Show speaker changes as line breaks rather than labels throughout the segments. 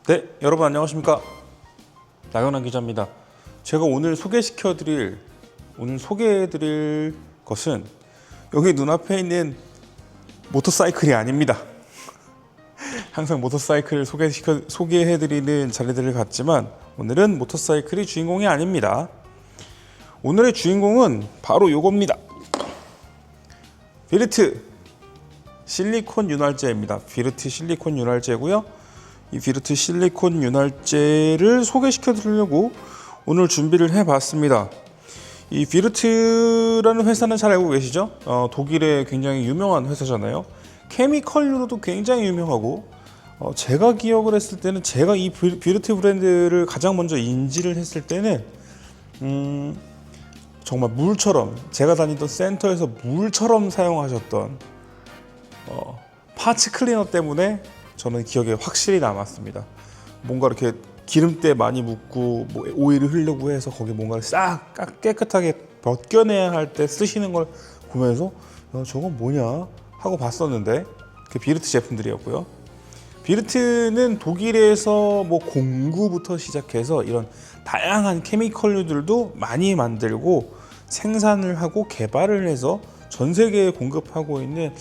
네, 여러분 안녕하십니까? 나경원 기자입니다. 제가 오늘 소개해드릴 것은 여기 눈앞에 있는 모터사이클이 아닙니다. 항상 모터사이클을 소개해드리는 자리들을 갔지만 오늘은 모터사이클이 주인공이 아닙니다. 오늘의 주인공은 바로 요겁니다. 비르트 실리콘 윤활제입니다. 비르트 실리콘 윤활제고요. 이 비르트 실리콘 윤활제를 소개시켜 드리려고 오늘 준비를 해봤습니다. 이 비르트라는 회사는 잘 알고 계시죠? 독일의 굉장히 유명한 회사잖아요. 케미컬류로도 굉장히 유명하고 제가 기억을 했을 때는 제가 이 비르트 브랜드를 가장 먼저 인지를 했을 때는 정말 물처럼 제가 다니던 센터에서 물처럼 사용하셨던 파츠 클리너 때문에 저는 기억에 확실히 남았습니다. 뭔가 이렇게 기름때 많이 묻고 오일을 흐르고 해서 거기 뭔가를 싹 깨끗하게 벗겨내야 할 때 쓰시는 걸 보면서 저건 뭐냐 하고 봤었는데 그 비르트 제품들이었고요. 비르트는 독일에서 공구부터 시작해서 이런 다양한 케미컬류들도 많이 만들고 생산을 하고 개발을 해서 전 세계에 공급하고 있는,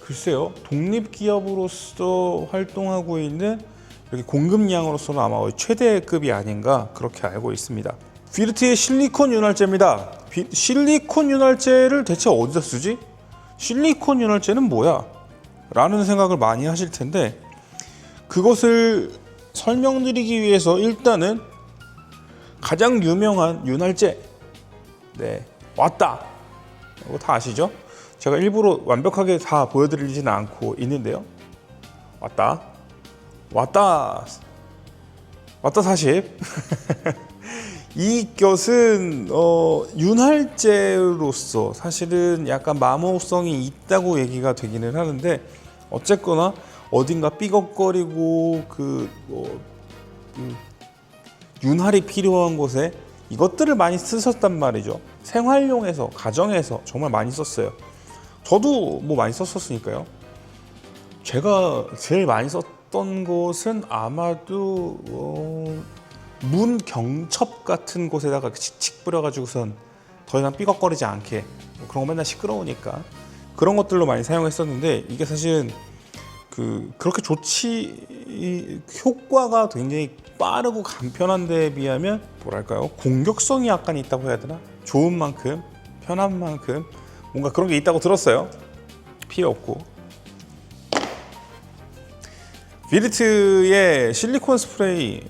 글쎄요, 독립기업으로서 활동하고 있는 이렇게 공급량으로서는 아마 최대급이 아닌가 그렇게 알고 있습니다. 비르트의 실리콘 윤활제입니다. 실리콘 윤활제를 대체 어디다 쓰지? 실리콘 윤활제는 뭐야? 라는 생각을 많이 하실 텐데 그것을 설명드리기 위해서 일단은 가장 유명한 윤활제 왔다. 이거 다 아시죠? 제가 일부러 완벽하게 다 보여드리지는 않고 있는데요. 왔다 40. 이것은 윤활제로서 사실은 약간 마모성이 있다고 얘기가 되기는 하는데 어쨌거나 어딘가 삐걱거리고 윤활이 필요한 곳에 이것들을 많이 쓰셨단 말이죠. 생활용에서, 가정에서 정말 많이 썼어요. 저도 많이 썼었으니까요. 제가 제일 많이 썼던 곳은 아마도 문 경첩 같은 곳에다가 칙칙 뿌려가지고선 더 이상 삐걱거리지 않게, 그런 거 맨날 시끄러우니까 그런 것들로 많이 사용했었는데 이게 사실은 그렇게 효과가 굉장히 빠르고 간편한 데에 비하면 뭐랄까요, 공격성이 약간 있다고 해야 되나? 좋은 만큼, 편한 만큼 뭔가 그런 게 있다고 들었어요. 필요 없고. 비르트의 실리콘 스프레이,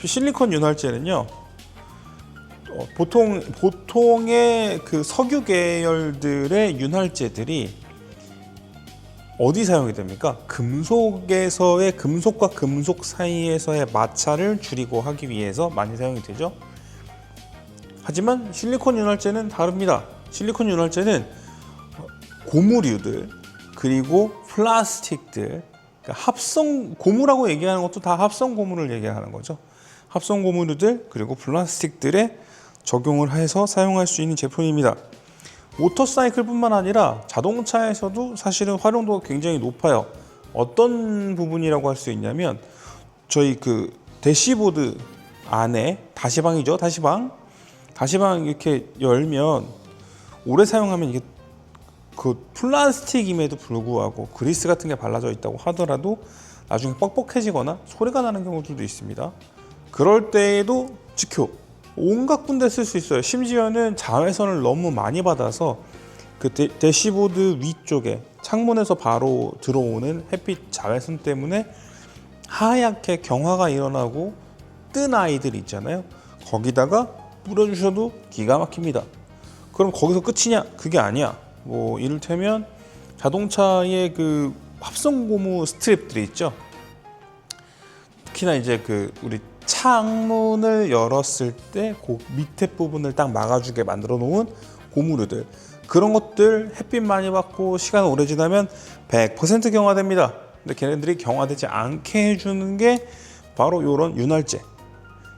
실리콘 윤활제는요, 보통의 그 석유 계열들의 윤활제들이 어디 사용이 됩니까? 금속과 금속 사이에서의 마찰을 줄이고 하기 위해서 많이 사용이 되죠. 하지만 실리콘 윤활제는 다릅니다. 실리콘 윤활제는 고무류들 그리고 플라스틱들, 그러니까 고무라고 얘기하는 것도 다 합성 고무를 얘기하는 거죠. 합성 고무류들 그리고 플라스틱들에 적용을 해서 사용할 수 있는 제품입니다. 모터사이클뿐만 아니라 자동차에서도 사실은 활용도가 굉장히 높아요. 어떤 부분이라고 할 수 있냐면 저희 대시보드 안에 다시방이죠. 다시방 이렇게 열면 오래 사용하면 이게 플라스틱임에도 불구하고 그리스 같은 게 발라져 있다고 하더라도 나중에 뻑뻑해지거나 소리가 나는 경우들도 있습니다. 그럴 때에도 직효 온갖 군데 쓸 수 있어요. 심지어는 자외선을 너무 많이 받아서 대시보드 위쪽에 창문에서 바로 들어오는 햇빛 자외선 때문에 하얗게 경화가 일어나고 뜬 아이들 있잖아요. 거기다가 뿌려주셔도 기가 막힙니다. 그럼 거기서 끝이냐? 그게 아니야. 이를테면 자동차의 합성 고무 스트립들이 있죠. 특히나 이제 우리 창문을 열었을 때 그 밑에 부분을 딱 막아주게 만들어 놓은 고무류들, 그런 것들 햇빛 많이 받고 시간 오래 지나면 100% 경화됩니다. 근데 걔네들이 경화되지 않게 해주는 게 바로 이런 윤활제.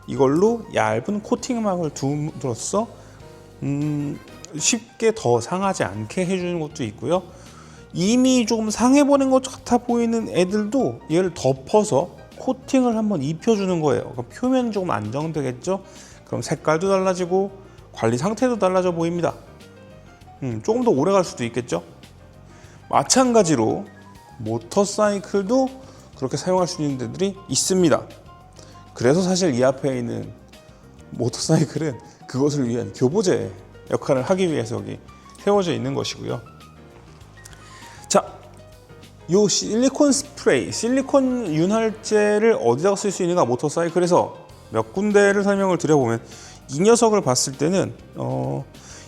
이걸로 얇은 코팅막을 둠으로써 쉽게 더 상하지 않게 해주는 것도 있고요. 이미 좀 상해버린 것 같아 보이는 애들도 얘를 덮어서 코팅을 한번 입혀주는 거예요. 그럼 표면이 조금 안정되겠죠? 그럼 색깔도 달라지고 관리 상태도 달라져 보입니다. 조금 더 오래 갈 수도 있겠죠? 마찬가지로 모터사이클도 그렇게 사용할 수 있는 데들이 있습니다. 그래서 사실 이 앞에 있는 모터사이클은 그것을 위한 교보제 역할을 하기 위해서 여기 세워져 있는 것이고요. 자, 요 실리콘 스프레이, 실리콘 윤활제를 어디다가 쓸 수 있는가 모터사이클에서 몇 군데를 설명을 드려보면 이 녀석을 봤을 때는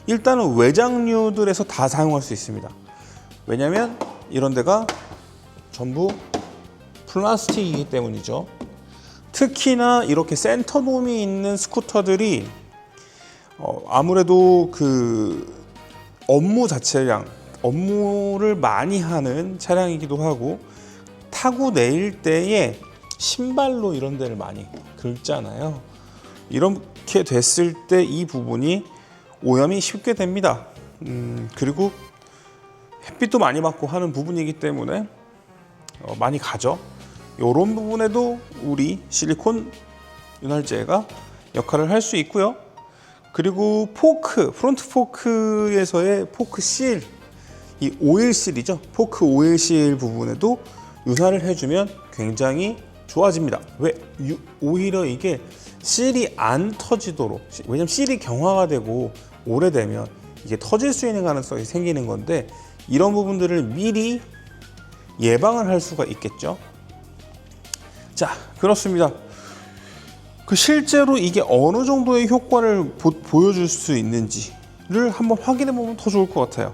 일단은 외장류들에서 다 사용할 수 있습니다. 왜냐면 이런 데가 전부 플라스틱이기 때문이죠. 특히나 이렇게 센터돔이 있는 스쿠터들이 아무래도 그 업무를 많이 하는 차량이기도 하고 타고 내릴 때에 신발로 이런 데를 많이 긁잖아요. 이렇게 됐을 때 이 부분이 오염이 쉽게 됩니다. 그리고 햇빛도 많이 받고 하는 부분이기 때문에 많이 가죠. 이런 부분에도 우리 실리콘 윤활제가 역할을 할 수 있고요. 그리고 포크, 프론트 포크에서의 포크 실, 이 오일 실이죠. 포크 오일 실 부분에도 윤활을 해주면 굉장히 좋아집니다. 왜? 오히려 이게 실이 안 터지도록, 왜냐면 실이 경화가 되고 오래되면 이게 터질 수 있는 가능성이 생기는 건데 이런 부분들을 미리 예방을 할 수가 있겠죠. 자, 그렇습니다. 실제로 이게 어느 정도의 효과를 보여줄 수 있는지를 한번 확인해 보면 더 좋을 것 같아요.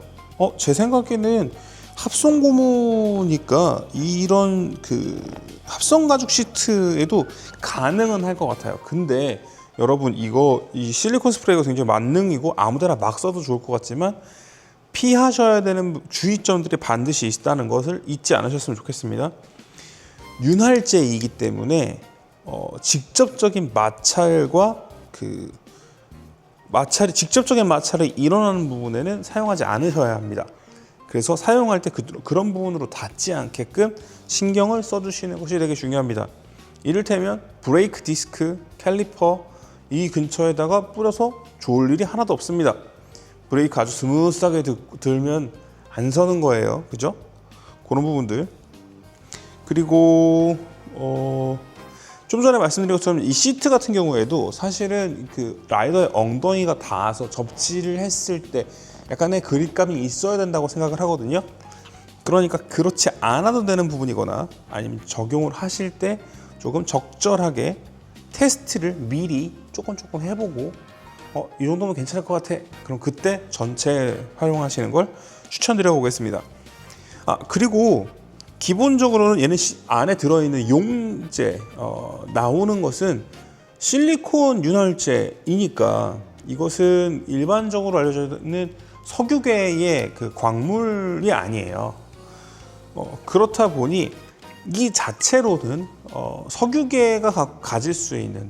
제 생각에는 합성 고무니까 이런 그 합성 가죽 시트에도 가능은 할 것 같아요. 근데 여러분 이 실리콘 스프레이가 굉장히 만능이고 아무데나 막 써도 좋을 것 같지만 피하셔야 되는 주의점들이 반드시 있다는 것을 잊지 않으셨으면 좋겠습니다. 윤활제이기 때문에 직접적인 마찰과 직접적인 마찰이 일어나는 부분에는 사용하지 않으셔야 합니다. 그래서 사용할 때 그런 부분으로 닿지 않게끔 신경을 써주시는 것이 되게 중요합니다. 이를테면 브레이크 디스크, 캘리퍼 이 근처에다가 뿌려서 좋을 일이 하나도 없습니다. 브레이크 아주 스무스하게 들면 안 서는 거예요. 그죠? 그런 부분들. 그리고 좀 전에 말씀드린 것처럼 이 시트 같은 경우에도 사실은 그 라이더의 엉덩이가 닿아서 접지를 했을 때 약간의 그립감이 있어야 된다고 생각을 하거든요. 그러니까 그렇지 않아도 되는 부분이거나 아니면 적용을 하실 때 조금 적절하게 테스트를 미리 조금 해보고 이 정도면 괜찮을 것 같아. 그럼 그때 전체 활용하시는 걸 추천드려 보겠습니다. 그리고 기본적으로는 얘는 안에 들어있는 용제 나오는 것은 실리콘 윤활제이니까 이것은 일반적으로 알려져 있는 석유계의 그 광물이 아니에요. 그렇다 보니 이 자체로는 석유계가 가질 수 있는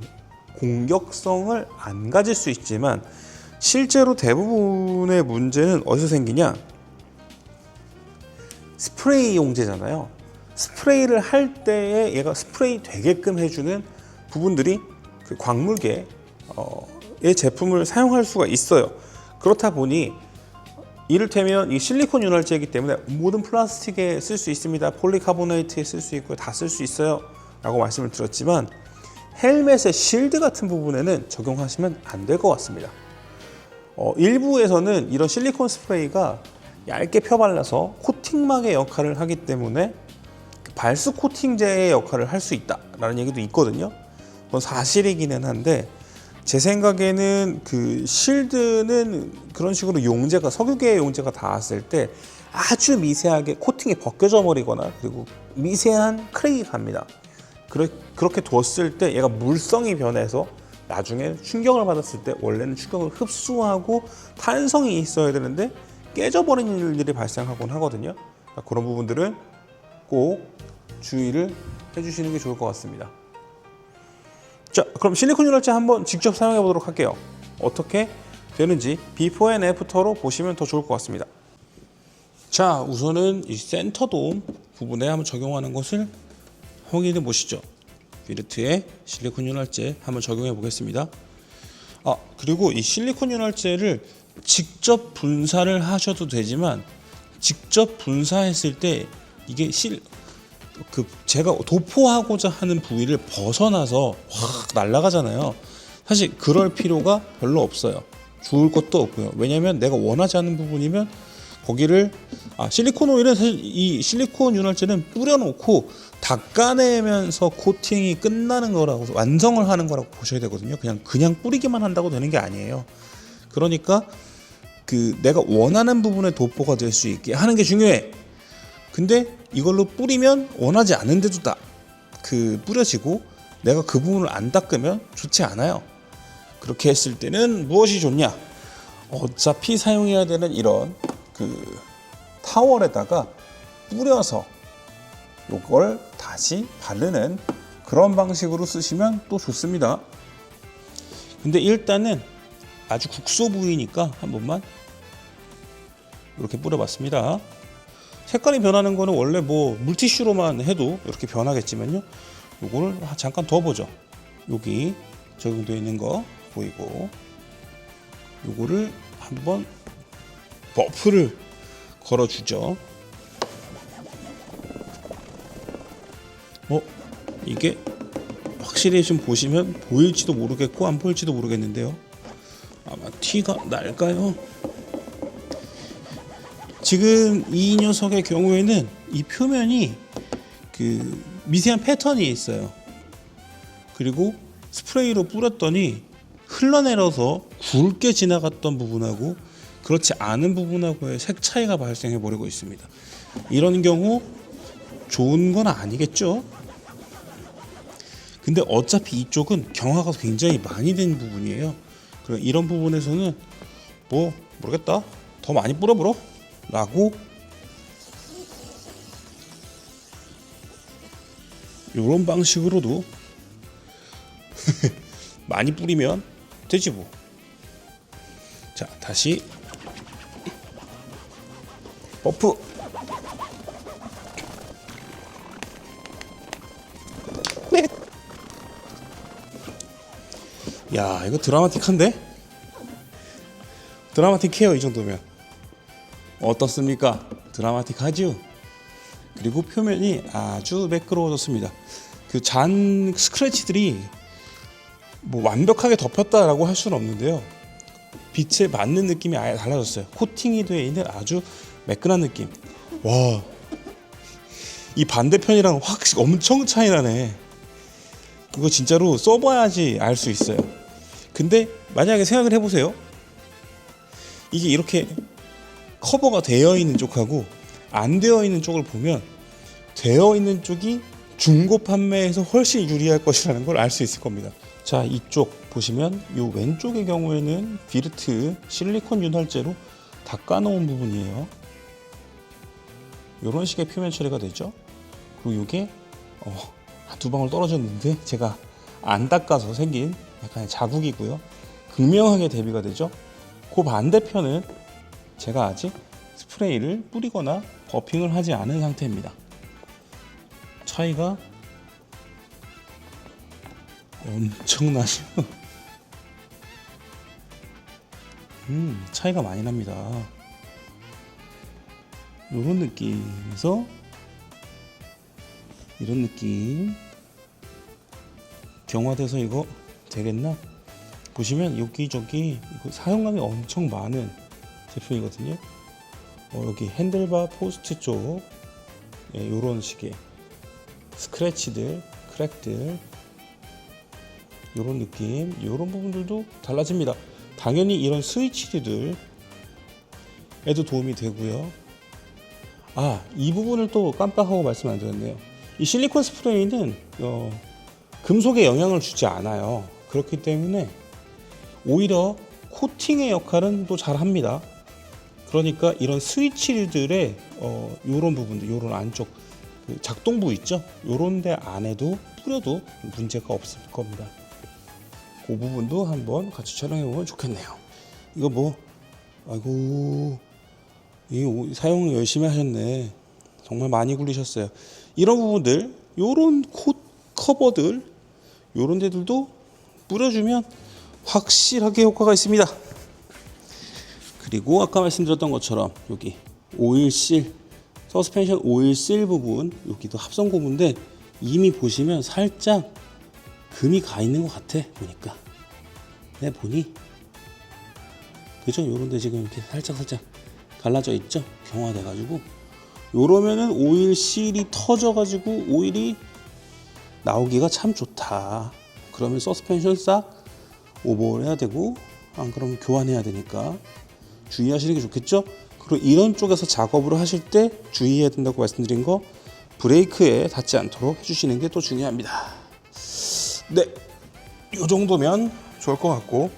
공격성을 안 가질 수 있지만 실제로 대부분의 문제는 어디서 생기냐? 스프레이 용제잖아요. 스프레이를 할 때에 얘가 스프레이 되게끔 해주는 부분들이 그 광물계의 제품을 사용할 수가 있어요. 그렇다 보니 이를테면 이 실리콘 윤활제이기 때문에 모든 플라스틱에 쓸 수 있습니다. 폴리카보네이트에 쓸 수 있고요. 다 쓸 수 있어요 라고 말씀을 드렸지만 헬멧의 실드 같은 부분에는 적용하시면 안 될 것 같습니다. 일부에서는 이런 실리콘 스프레이가 얇게 펴발라서 코팅막의 역할을 하기 때문에 발수 코팅제의 역할을 할 수 있다라는 얘기도 있거든요. 그건 사실이기는 한데 제 생각에는 그 실드는 그런 식으로 용제가 석유계의 용제가 닿았을 때 아주 미세하게 코팅이 벗겨져 버리거나 그리고 미세한 크랙이 갑니다. 그렇게 뒀을 때 얘가 물성이 변해서 나중에 충격을 받았을 때 원래는 충격을 흡수하고 탄성이 있어야 되는데 깨져버리는 일들이 발생하곤 하거든요. 그러니까 그런 부분들은 꼭 주의를 해주시는 게 좋을 것 같습니다. 자, 그럼 실리콘 윤활제 한번 직접 사용해 보도록 할게요. 어떻게 되는지 비포 앤 애프터로 보시면 더 좋을 것 같습니다. 자, 우선은 이 센터돔 부분에 한번 적용하는 것을 확인해 보시죠. 비르트의 실리콘 윤활제 한번 적용해 보겠습니다. 그리고 이 실리콘 윤활제를 직접 분사를 하셔도 되지만 직접 분사했을 때 이게 제가 도포하고자 하는 부위를 벗어나서 확 날아가잖아요. 사실 그럴 필요가 별로 없어요. 주울 것도 없고요. 왜냐하면 내가 원하지 않는 부분이면 거기를 실리콘 오일은 사실 이 실리콘 윤활제는 뿌려놓고 닦아내면서 코팅이 끝나는 거라고, 완성을 하는 거라고 보셔야 되거든요. 그냥 뿌리기만 한다고 되는 게 아니에요. 그러니까 내가 원하는 부분에 도포가 될 수 있게 하는 게 중요해. 근데 이걸로 뿌리면 원하지 않은 데도 뿌려지고 내가 그 부분을 안 닦으면 좋지 않아요. 그렇게 했을 때는 무엇이 좋냐? 어차피 사용해야 되는 이런 타월에다가 뿌려서 요걸 다시 바르는 그런 방식으로 쓰시면 또 좋습니다. 근데 일단은 아주 국소 부위니까 한 번만 이렇게 뿌려봤습니다. 색깔이 변하는 거는 원래 물티슈로만 해도 이렇게 변하겠지만요. 요거를 잠깐 더 보죠. 여기 적용되어 있는 거 보이고, 요거를 한번 버프를 걸어주죠. 이게 확실히 좀 보시면 보일지도 모르겠고 안 보일지도 모르겠는데요. 아마 티가 날까요? 지금 이 녀석의 경우에는 이 표면이 미세한 패턴이 있어요. 그리고 스프레이로 뿌렸더니 흘러내려서 굵게 지나갔던 부분하고 그렇지 않은 부분하고의 색 차이가 발생해 버리고 있습니다. 이런 경우 좋은 건 아니겠죠. 근데 어차피 이쪽은 경화가 굉장히 많이 된 부분이에요. 그럼 이런 부분에서는 모르겠다, 더 많이 뿌려보러 라고 이런 방식으로도 많이 뿌리면 되지 뭐. 자, 다시 버프. 야, 이거 드라마틱한데? 드라마틱해요. 이 정도면 어떻습니까? 드라마틱하죠? 그리고 표면이 아주 매끄러워졌습니다. 잔 스크래치들이 완벽하게 덮였다라고 할 수는 없는데요. 빛에 맞는 느낌이 아예 달라졌어요. 코팅이 되어 있는 아주 매끈한 느낌. 와, 이 반대편이랑 확실히 엄청 차이 나네. 이거 진짜로 써봐야지 알 수 있어요. 근데 만약에 생각을 해보세요. 이게 이렇게 커버가 되어 있는 쪽하고 안 되어 있는 쪽을 보면 되어 있는 쪽이 중고 판매에서 훨씬 유리할 것이라는 걸 알 수 있을 겁니다. 자, 이쪽 보시면 이 왼쪽의 경우에는 비르트 실리콘 윤활제로 닦아놓은 부분이에요. 이런 식의 표면 처리가 되죠. 그리고 이게 두 방울 떨어졌는데 제가 안 닦아서 생긴 약간의 자국이고요. 극명하게 대비가 되죠. 그 반대편은 제가 아직 스프레이를 뿌리거나 버핑을 하지 않은 상태입니다. 차이가 엄청나죠. 차이가 많이 납니다. 이런 느낌에서 이런 느낌. 경화돼서 이거 되겠나? 보시면 여기저기 이거 사용감이 엄청 많은 제품이거든요. 여기 핸들바 포스트 쪽 이런 식의 스크래치들, 크랙들, 이런 느낌, 이런 부분들도 달라집니다. 당연히 이런 스위치들에도 도움이 되고요. 이 부분을 또 깜빡하고 말씀 안 드렸네요. 이 실리콘 스프레이는 금속에 영향을 주지 않아요. 그렇기 때문에 오히려 코팅의 역할은 또 잘 합니다. 그러니까 이런 스위치들의 요런 부분들, 요런 안쪽 작동부 있죠? 요런 데 안에도 뿌려도 문제가 없을 겁니다. 그 부분도 한번 같이 촬영해 보면 좋겠네요. 이거 아이고, 이 사용 열심히 하셨네. 정말 많이 굴리셨어요. 이런 부분들, 요런 커버들
요런 데들도 뿌려주면 확실하게 효과가 있습니다. 그리고 아까 말씀드렸던 것처럼 여기 오일실, 서스펜션 오일실 부분, 여기도 합성 고무인데 이미 보시면 살짝 금이 가 있는 것 같아. 보니까 보니 그죠? 요런데 지금 이렇게 살짝 갈라져 있죠? 경화돼 가지고 요러면은 오일실이 터져 가지고 오일이 나오기가 참 좋다. 그러면 서스펜션 싹 오버를 해야 되고, 안 그러면 교환해야 되니까 주의하시는 게 좋겠죠? 그리고 이런 쪽에서 작업을 하실 때 주의해야 된다고 말씀드린 거, 브레이크에 닿지 않도록 해주시는 게 또 중요합니다. 네, 이 정도면 좋을 것 같고,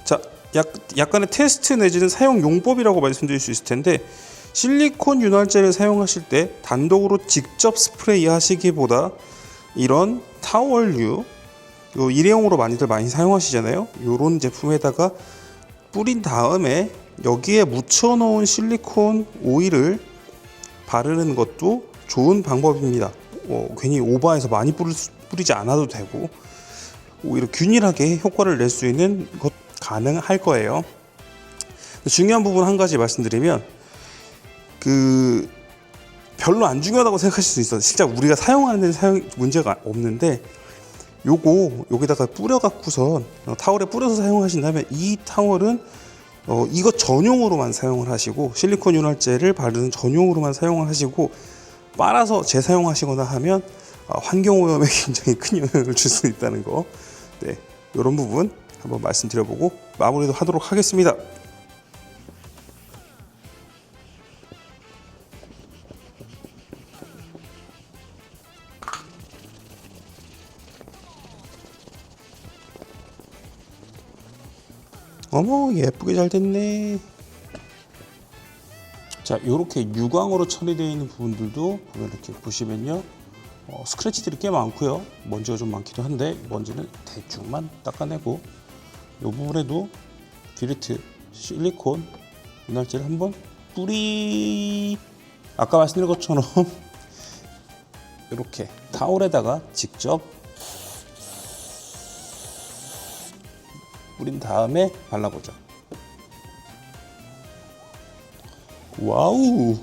자, 약간의 테스트 내지는 사용 용법이라고 말씀드릴 수 있을 텐데, 실리콘 윤활제를 사용하실 때 단독으로 직접 스프레이 하시기보다 이런 타월류, 요 일회용으로 많이 사용하시잖아요. 요런 제품에다가 뿌린 다음에 여기에 묻혀 놓은 실리콘 오일을 바르는 것도 좋은 방법입니다. 괜히 오버해서 많이 뿌리지 않아도 되고, 오히려 균일하게 효과를 낼 수 있는 것 가능할 거예요. 중요한 부분 한 가지 말씀드리면, 별로 안 중요하다고 생각하실 수 있어요. 진짜 우리가 사용하는 데는 사용 문제가 없는데, 요거 여기다가 뿌려 갖고선 타월에 뿌려서 사용하신다면 이 타월은 이거 전용으로만 사용을 하시고, 실리콘 윤활제를 바르는 전용으로만 사용을 하시고, 빨아서 재사용하시거나 하면 환경오염에 굉장히 큰 영향을 줄 수 있다는 거, 네, 이런 부분 한번 말씀드려보고 마무리도 하도록 하겠습니다. 어머, 예쁘게 잘 됐네. 자, 이렇게 유광으로 처리되어 있는 부분들도 보면 이렇게 보시면요, 스크래치들이 꽤 많고요. 먼지가 좀 많기도 한데 먼지는 대충만 닦아내고, 이 부분에도 비르트 실리콘 윤활제를 한번 아까 말씀드린 것처럼 이렇게 타올에다가 직접 뿌린 다음에 발라보죠. 와우,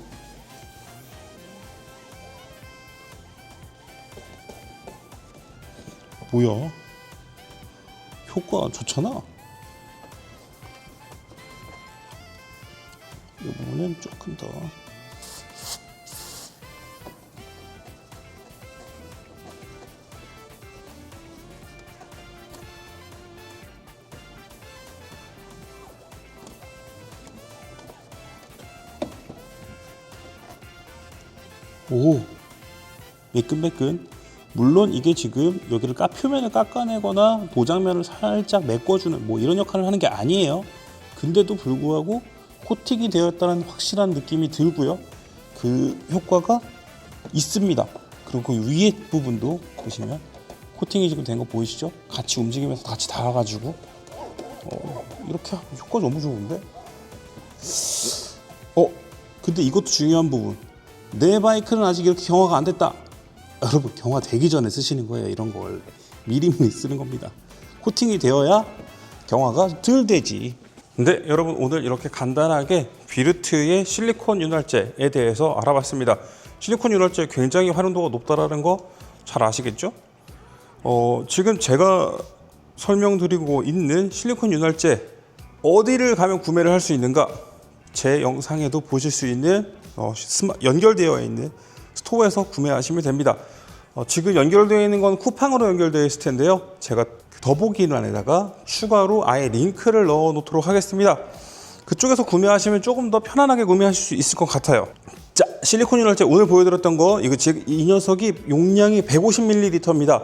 뭐야, 효과 좋잖아. 이 부분은 조금 더 매끈매끈. 물론 이게 지금 여기를 표면을 깎아내거나 도장면을 살짝 메꿔주는 이런 역할을 하는 게 아니에요. 근데도 불구하고 코팅이 되었다는 확실한 느낌이 들고요. 그 효과가 있습니다. 그리고 그 위에 부분도 보시면 코팅이 지금 된 거 보이시죠? 같이 움직이면서 같이 닿아가지고 이렇게 효과 너무 좋은데? 근데 이것도 중요한 부분. 내 바이크는 아직 이렇게 경화가 안 됐다. 여러분, 경화되기 전에 쓰시는 거예요. 이런 걸 미리미리 쓰는 겁니다. 코팅이 되어야 경화가 덜 되지. 근데 여러분, 오늘 이렇게 간단하게 비르트의 실리콘 윤활제에 대해서 알아봤습니다. 실리콘 윤활제 굉장히 활용도가 높다라는 거 잘 아시겠죠? 지금 제가 설명드리고 있는 실리콘 윤활제 어디를 가면 구매를 할 수 있는가? 제 영상에도 보실 수 있는 연결되어 있는 스토어에서 구매하시면 됩니다. 지금 연결되어 있는 건 쿠팡으로 연결되어 있을 텐데요. 제가 더보기란에다가 추가로 아예 링크를 넣어 놓도록 하겠습니다. 그쪽에서 구매하시면 조금 더 편안하게 구매하실 수 있을 것 같아요. 자, 실리콘 윤활제 오늘 보여드렸던 거, 이 녀석이 용량이 150ml입니다.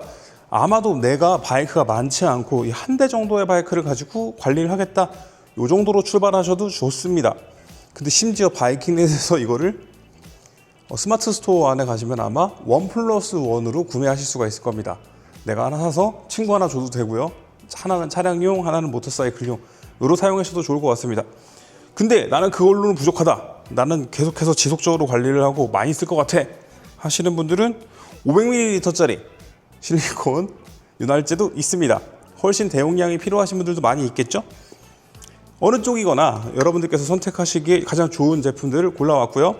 아마도 내가 바이크가 많지 않고 한 대 정도의 바이크를 가지고 관리를 하겠다, 이 정도로 출발하셔도 좋습니다. 근데 심지어 바이킹넷에서 이거를 스마트 스토어 안에 가시면 아마 1+1으로 구매하실 수가 있을 겁니다. 내가 하나 사서 친구 하나 줘도 되고요. 하나는 차량용, 하나는 모터사이클용으로 사용하셔도 좋을 것 같습니다. 근데 나는 그걸로는 부족하다, 나는 계속해서 지속적으로 관리를 하고 많이 쓸 것 같아 하시는 분들은 500ml짜리 실리콘
윤활제도 있습니다. 훨씬 대용량이 필요하신 분들도 많이 있겠죠? 어느 쪽이거나 여러분들께서 선택하시기에 가장 좋은 제품들을 골라왔고요.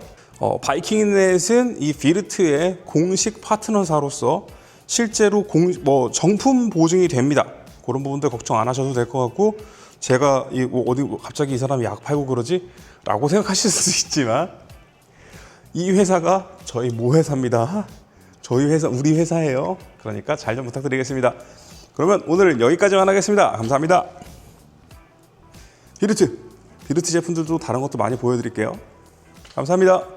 바이킹넷은 이 비르트의 공식 파트너사로서 실제로 정품 보증이 됩니다. 그런 부분들 걱정 안 하셔도 될 것 같고, 제가 갑자기 이 사람이 약 팔고 그러지? 라고 생각하실 수도 있지만, 이 회사가 저희 회사입니다. 우리 회사예요. 그러니까 잘 좀 부탁드리겠습니다. 그러면 오늘 여기까지만 하겠습니다. 감사합니다. 비르트 제품들도 다른 것도 많이 보여드릴게요. 감사합니다.